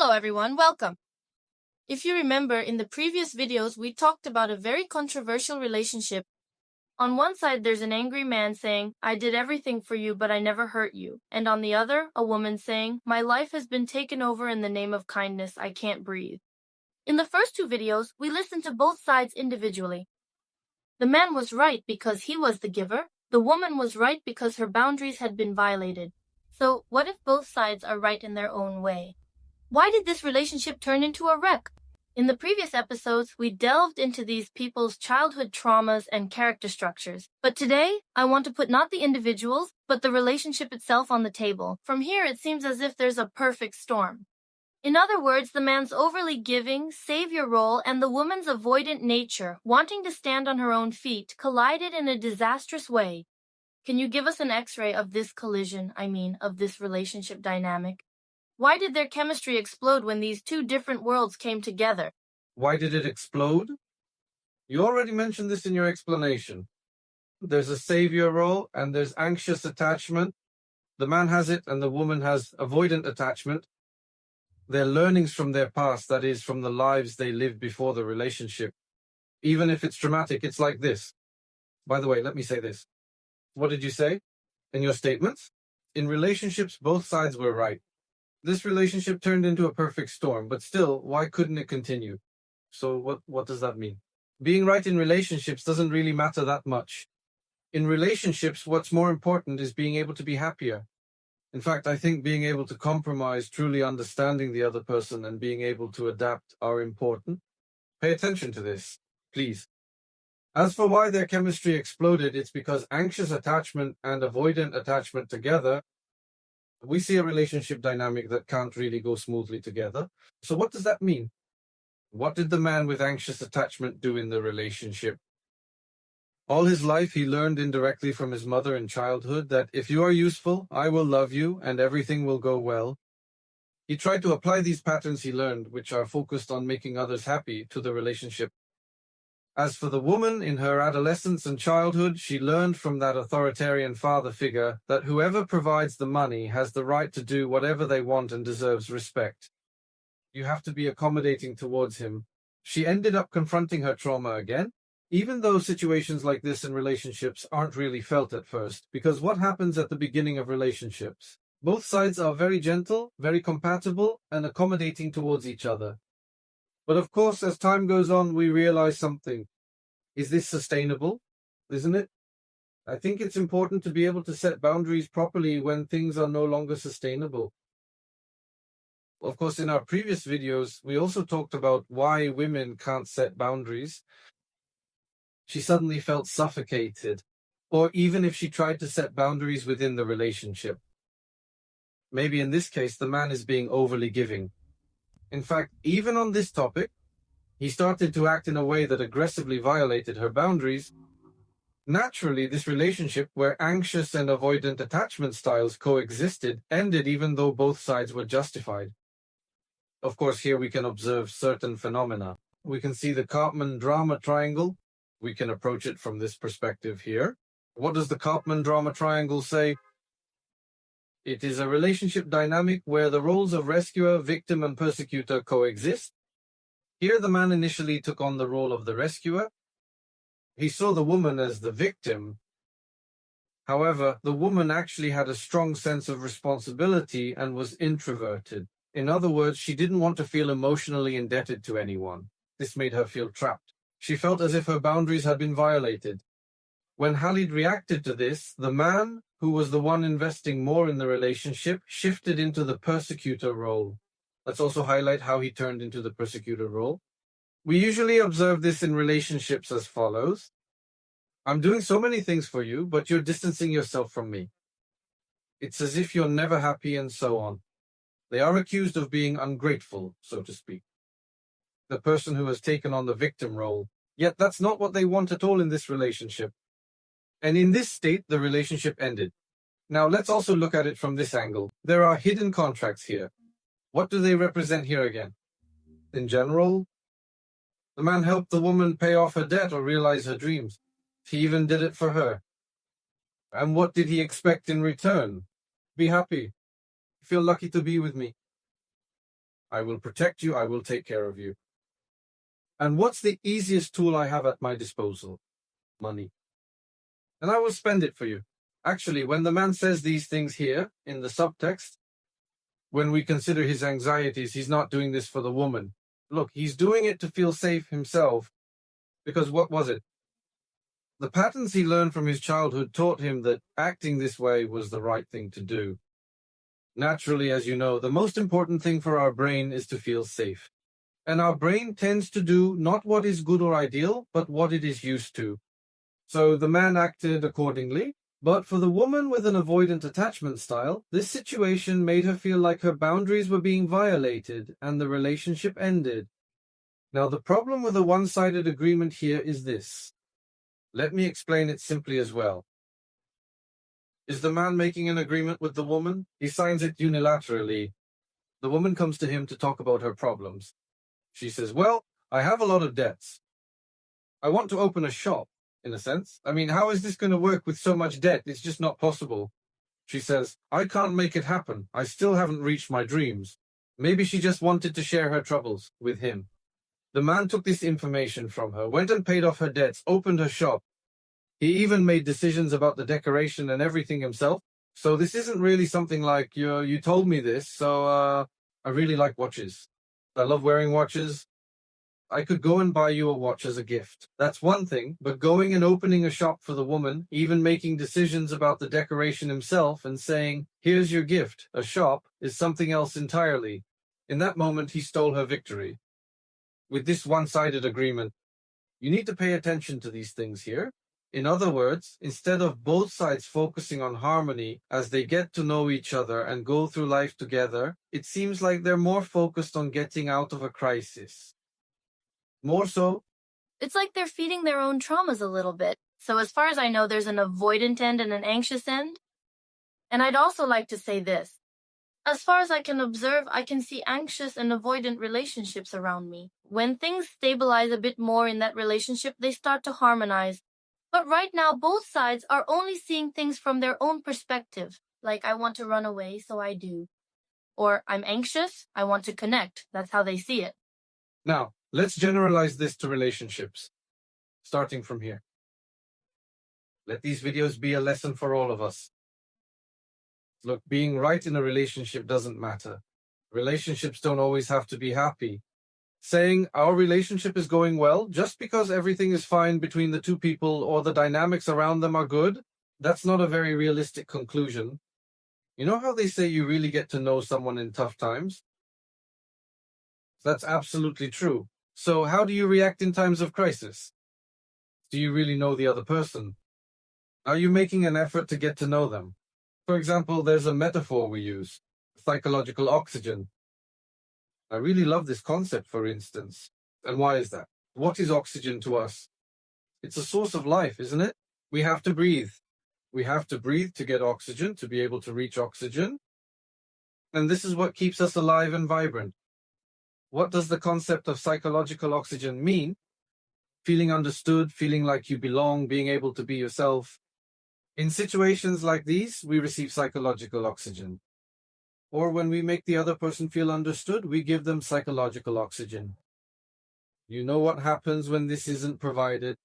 Hello everyone, welcome. If you remember, in the previous videos, we talked about a very controversial relationship. On one side, there's an angry man saying, "I did everything for you, but I never hurt you." And on the other, a woman saying, "My life has been taken over in the name of kindness, I can't breathe." In the first two videos, we listened to both sides individually. The man was right because he was the giver. The woman was right because her boundaries had been violated. So, what if both sides are right in their own way? Why did this relationship turn into a wreck? In the previous episodes, we delved into these people's childhood traumas and character structures. But today, I want to put not the individuals, but the relationship itself on the table. From here, it seems as if there's a perfect storm. In other words, the man's overly giving, savior role, and the woman's avoidant nature, wanting to stand on her own feet, collided in a disastrous way. Can you give us an X-ray of this collision, of this relationship dynamic? Why did their chemistry explode when these two different worlds came together? Why did it explode? You already mentioned this in your explanation. There's a savior role and there's anxious attachment. The man has it and the woman has avoidant attachment. They're learnings from their past, that is, from the lives they lived before the relationship. Even if it's dramatic, it's like this. By the way, let me say this. What did you say in your statements? In relationships, both sides were right. This relationship turned into a perfect storm, but still, why couldn't it continue? So what does that mean? Being right in relationships doesn't really matter that much. In relationships, what's more important is being able to be happier. In fact, I think being able to compromise, truly understanding the other person, and being able to adapt are important. Pay attention to this, please. As for why their chemistry exploded, it's because anxious attachment and avoidant attachment together, we see a relationship dynamic that can't really go smoothly together. So what does that mean? What did the man with anxious attachment do in the relationship? All his life, he learned indirectly from his mother in childhood that if you are useful, I will love you and everything will go well. He tried to apply these patterns he learned, which are focused on making others happy, to the relationship. As for the woman, in her adolescence and childhood, she learned from that authoritarian father figure that whoever provides the money has the right to do whatever they want and deserves respect. You have to be accommodating towards him. She ended up confronting her trauma again, even though situations like this in relationships aren't really felt at first, because what happens at the beginning of relationships? Both sides are very gentle, very compatible, and accommodating towards each other. But of course, as time goes on, we realize something. Is this sustainable? Isn't it? I think it's important to be able to set boundaries properly when things are no longer sustainable. Of course, in our previous videos, we also talked about why women can't set boundaries. She suddenly felt suffocated, or even if she tried to set boundaries within the relationship. Maybe in this case, the man is being overly giving. In fact, even on this topic, he started to act in a way that aggressively violated her boundaries. Naturally, this relationship, where anxious and avoidant attachment styles coexisted, ended even though both sides were justified. Of course, here we can observe certain phenomena. We can see the Karpman Drama Triangle. We can approach it from this perspective here. What does the Karpman Drama Triangle say? It is a relationship dynamic where the roles of rescuer, victim, and persecutor coexist. Here, the man initially took on the role of the rescuer. He saw the woman as the victim. However, the woman actually had a strong sense of responsibility and was introverted. In other words, she didn't want to feel emotionally indebted to anyone. This made her feel trapped. She felt as if her boundaries had been violated. When Khalid reacted to this, the man, who was the one investing more in the relationship, shifted into the persecutor role. Let's also highlight how he turned into the persecutor role. We usually observe this in relationships as follows. I'm doing so many things for you, but you're distancing yourself from me. It's as if you're never happy and so on. They are accused of being ungrateful, so to speak. The person who has taken on the victim role. Yet that's not what they want at all in this relationship. And in this state, the relationship ended. Now let's also look at it from this angle. There are hidden contracts here. What do they represent here again? In general, the man helped the woman pay off her debt or realize her dreams. He even did it for her. And what did he expect in return? Be happy. Feel lucky to be with me. I will protect you. I will take care of you. And what's the easiest tool I have at my disposal? Money. And I will spend it for you. Actually, when the man says these things here in the subtext, when we consider his anxieties, he's not doing this for the woman. Look, he's doing it to feel safe himself. Because what was it? The patterns he learned from his childhood taught him that acting this way was the right thing to do. Naturally, as you know, the most important thing for our brain is to feel safe. And our brain tends to do not what is good or ideal, but what it is used to. So the man acted accordingly, but for the woman with an avoidant attachment style, this situation made her feel like her boundaries were being violated and the relationship ended. Now, the problem with a one-sided agreement here is this. Let me explain it simply as well. Is the man making an agreement with the woman? He signs it unilaterally. The woman comes to him to talk about her problems. She says, well, I have a lot of debts. I want to open a shop, in a sense. I mean, how is this going to work with so much debt? It's just not possible. She says, I can't make it happen. I still haven't reached my dreams. Maybe she just wanted to share her troubles with him. The man took this information from her, went and paid off her debts, opened her shop. He even made decisions about the decoration and everything himself. So this isn't really something like, you told me this, so I really like watches. I love wearing watches. I could go and buy you a watch as a gift. That's one thing, but going and opening a shop for the woman, even making decisions about the decoration himself and saying, here's your gift, a shop, is something else entirely. In that moment, he stole her victory. With this one-sided agreement, you need to pay attention to these things here. In other words, instead of both sides focusing on harmony as they get to know each other and go through life together, it seems like they're more focused on getting out of a crisis. More so, it's like they're feeding their own traumas a little bit. So as far as I know, there's an avoidant end and an anxious end. And I'd also like to say this. As far as I can observe, I can see anxious and avoidant relationships around me. When things stabilize a bit more in that relationship, they start to harmonize. But right now, both sides are only seeing things from their own perspective. Like, I want to run away, so I do. Or, I'm anxious, I want to connect. That's how they see it. Now, let's generalize this to relationships, starting from here. Let these videos be a lesson for all of us. Look, being right in a relationship doesn't matter. Relationships don't always have to be happy. Saying our relationship is going well just because everything is fine between the two people or the dynamics around them are good, that's not a very realistic conclusion. You know how they say you really get to know someone in tough times? That's absolutely true. So how do you react in times of crisis? Do you really know the other person? Are you making an effort to get to know them? For example, there's a metaphor we use, psychological oxygen. I really love this concept, for instance. And why is that? What is oxygen to us? It's a source of life, isn't it? We have to breathe. We have to breathe to get oxygen, to be able to reach oxygen. And this is what keeps us alive and vibrant. What does the concept of psychological oxygen mean? Feeling understood, feeling like you belong, being able to be yourself. In situations like these, we receive psychological oxygen. Or when we make the other person feel understood, we give them psychological oxygen. You know what happens when this isn't provided?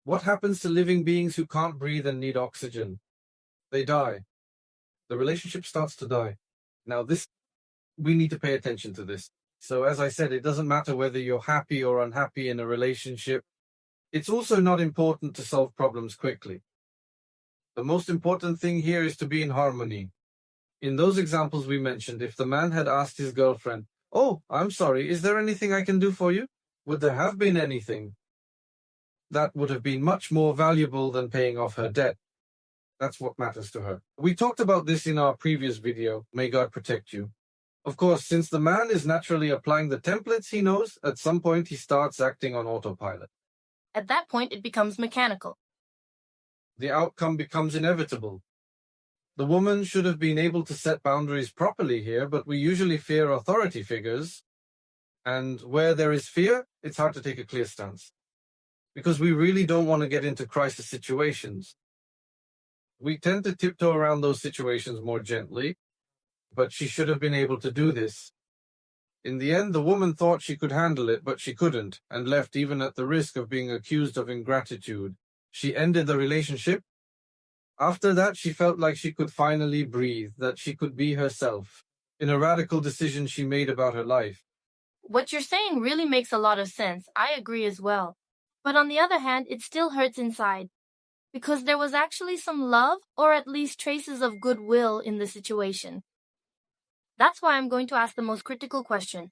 What happens to living beings who can't breathe and need oxygen? They die. The relationship starts to die. Now we need to pay attention to this. So as I said, it doesn't matter whether you're happy or unhappy in a relationship. It's also not important to solve problems quickly. The most important thing here is to be in harmony. In those examples we mentioned, if the man had asked his girlfriend, "Oh, I'm sorry, is there anything I can do for you?" Would there have been anything? That would have been much more valuable than paying off her debt. That's what matters to her. We talked about this in our previous video, May God Protect You. Of course, since the man is naturally applying the templates he knows, at some point he starts acting on autopilot. At that point, it becomes mechanical. The outcome becomes inevitable. The woman should have been able to set boundaries properly here, but we usually fear authority figures. And where there is fear, it's hard to take a clear stance. Because we really don't want to get into crisis situations. We tend to tiptoe around those situations more gently, but she should have been able to do this. In the end, the woman thought she could handle it, but she couldn't, and left even at the risk of being accused of ingratitude. She ended the relationship. After that, she felt like she could finally breathe, that she could be herself, in a radical decision she made about her life. What you're saying really makes a lot of sense. I agree as well. But on the other hand, it still hurts inside, because there was actually some love, or at least traces of goodwill in the situation. That's why I'm going to ask the most critical question.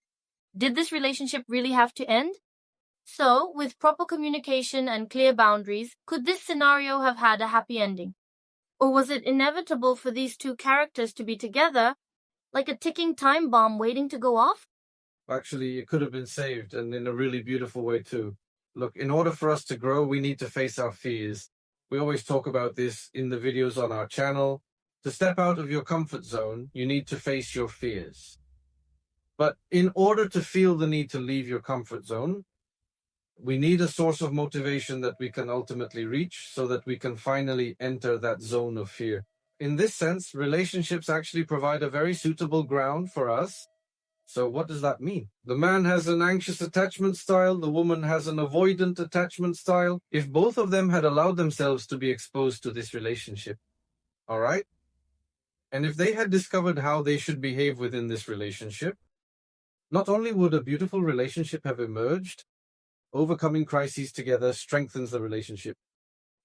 Did this relationship really have to end? So, with proper communication and clear boundaries, could this scenario have had a happy ending? Or was it inevitable for these two characters to be together, like a ticking time bomb waiting to go off? Actually, it could have been saved, and in a really beautiful way too. Look, in order for us to grow, we need to face our fears. We always talk about this in the videos on our channel. To step out of your comfort zone, you need to face your fears. But in order to feel the need to leave your comfort zone, we need a source of motivation that we can ultimately reach so that we can finally enter that zone of fear. In this sense, relationships actually provide a very suitable ground for us. So what does that mean? The man has an anxious attachment style, the woman has an avoidant attachment style. If both of them had allowed themselves to be exposed to this relationship, all right? And if they had discovered how they should behave within this relationship, not only would a beautiful relationship have emerged, overcoming crises together strengthens the relationship.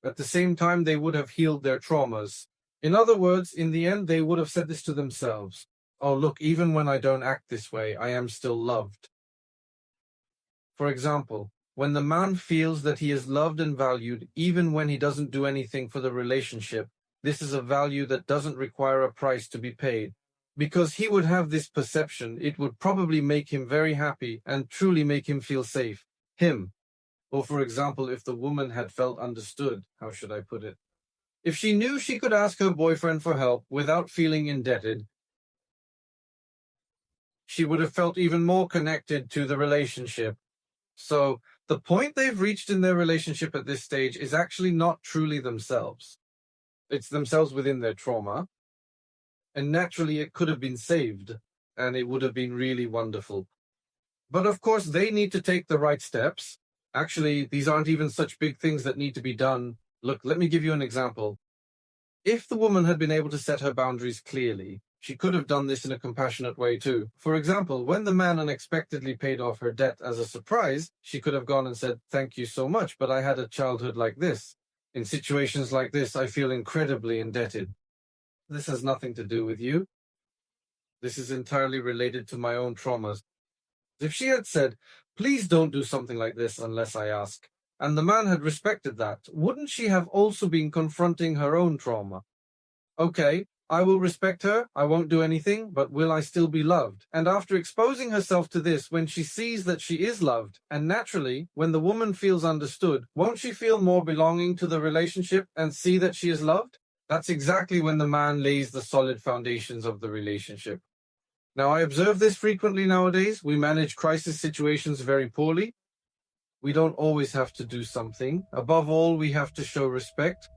At the same time, they would have healed their traumas. In other words, in the end, they would have said this to themselves. Oh, look, even when I don't act this way, I am still loved. For example, when the man feels that he is loved and valued, even when he doesn't do anything for the relationship, this is a value that doesn't require a price to be paid. Because he would have this perception, it would probably make him very happy and truly make him feel safe. Him. Or for example, if the woman had felt understood, how should I put it? If she knew she could ask her boyfriend for help without feeling indebted, she would have felt even more connected to the relationship. So the point they've reached in their relationship at this stage is actually not truly themselves. It's themselves within their trauma. And naturally, it could have been saved, and it would have been really wonderful. But of course, they need to take the right steps. Actually, these aren't even such big things that need to be done. Look, let me give you an example. If the woman had been able to set her boundaries clearly, she could have done this in a compassionate way too. For example, when the man unexpectedly paid off her debt as a surprise, she could have gone and said, "Thank you so much, but I had a childhood like this. In situations like this, I feel incredibly indebted. This has nothing to do with you. This is entirely related to my own traumas." If she had said, "Please don't do something like this unless I ask," and the man had respected that, wouldn't she have also been confronting her own trauma? Okay, I will respect her, I won't do anything, but will I still be loved? And after exposing herself to this, when she sees that she is loved, and naturally, when the woman feels understood, won't she feel more belonging to the relationship and see that she is loved? That's exactly when the man lays the solid foundations of the relationship. Now, I observe this frequently nowadays. We manage crisis situations very poorly. We don't always have to do something. Above all, we have to show respect.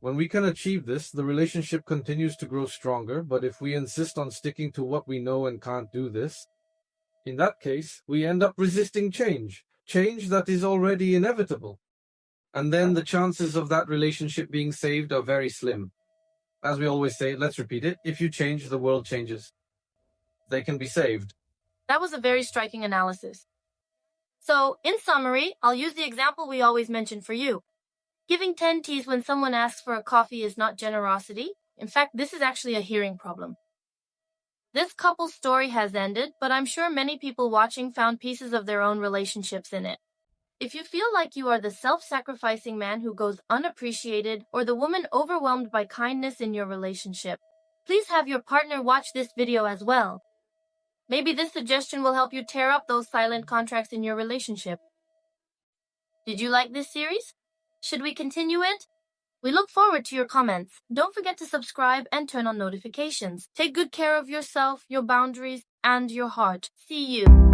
When we can achieve this, the relationship continues to grow stronger, but if we insist on sticking to what we know and can't do this, in that case, we end up resisting change that is already inevitable. And then the chances of that relationship being saved are very slim. As we always say, let's repeat it, if you change, the world changes. They can be saved. That was a very striking analysis. So, in summary, I'll use the example we always mention for you. Giving 10 T's when someone asks for a coffee is not generosity. In fact, this is actually a hearing problem. This couple's story has ended, but I'm sure many people watching found pieces of their own relationships in it. If you feel like you are the self-sacrificing man who goes unappreciated or the woman overwhelmed by kindness in your relationship, please have your partner watch this video as well. Maybe this suggestion will help you tear up those silent contracts in your relationship. Did you like this series? Should we continue it? We look forward to your comments. Don't forget to subscribe and turn on notifications. Take good care of yourself, your boundaries, and your heart. See you.